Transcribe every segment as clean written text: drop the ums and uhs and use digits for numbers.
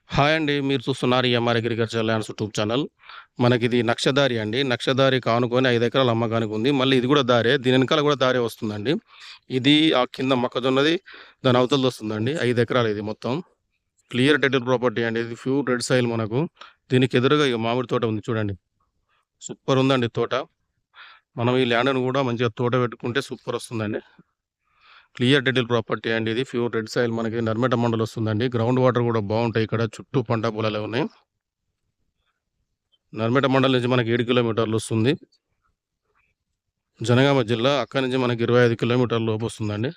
Hi అండి. మీరు చూస్తున్నారు EMR agriculture lands YouTube channel. మనకిది నక్షదారి అండి. నక్షదారికి ఆనుకొని 5 ఎకరాల అమ్మకానికి ఉంది. మళ్ళీ ఇది కూడా దారే. దీని వెనకాల కూడా దారే వస్తుందండి. ఇది ఆ కింద మొక్కజొన్నది, దాని అవతలదొస్తుందండి. 5 ఎకరాలు ఇది మొత్తం. క్లియర్ టైటిల్ ప్రాపర్టీ అండి. ఇది ప్యూర్ రెడ్ సాయిల్ మనకు. దీనికి ఎదురుగా ఇగ మామిడి తోట ఉంది చూడండి. సూపర్ ఉందండి తోట. మనం ఈ ల్యాండ్‌ని కూడా మంచిగా తోట పెట్టుకుంటే సూపర్ వస్తుందండి. క్లియర్ టైటిల్ ప్రాపర్టీ అండి ఇది. ప్యూర్ రెడ్ సాయిల్ మనకి నర్మేట మండల్ వస్తుందండి. గ్రౌండ్ వాటర్ కూడా బావుంటాయి ఇక్కడ. చుట్టూ పంట పొలాలే ఉన్నాయి. నర్మేట మండలం నుంచి మనకి 7 కిలోమీటర్లు వస్తుంది. జనగామ జిల్లా. అక్కడి నుంచి మనకి 25 కిలోమీటర్ల లోపు వస్తుందండి.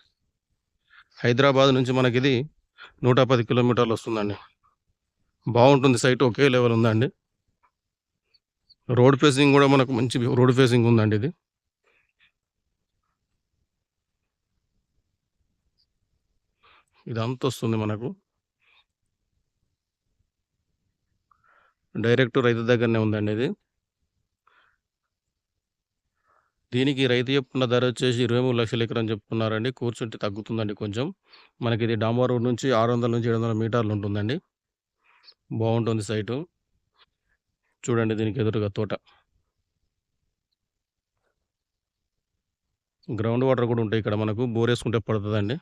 హైదరాబాద్ నుంచి మనకిది 110 కిలోమీటర్లు వస్తుందండి. బావుంటుంది సైట్. ఒకే లెవెల్ ఉందండి. రోడ్ ఫేసింగ్ కూడా మనకు మంచి రోడ్ ఫేసింగ్ ఉందండి ఇది. ఇదంతా వస్తుంది మనకు. డైరెక్ట్ రైతు దగ్గరనే ఉందండి ఇది. దీనికి రైతు చెప్తున్న ధర వచ్చేసి 23 లక్షల ఎకరం చెప్తున్నారండి. కూర్చుంటే తగ్గుతుందండి కొంచెం. మనకిది డాంబర్ రోడ్ నుంచి 600-700 మీటర్లు ఉంటుందండి. బావుంటుంది సైటు. చూడండి దీనికి ఎదురుగా తోట. గ్రౌండ్ వాటర్ కూడా ఉంటాయి ఇక్కడ మనకు. బోరేసుకుంటే పడతదండి.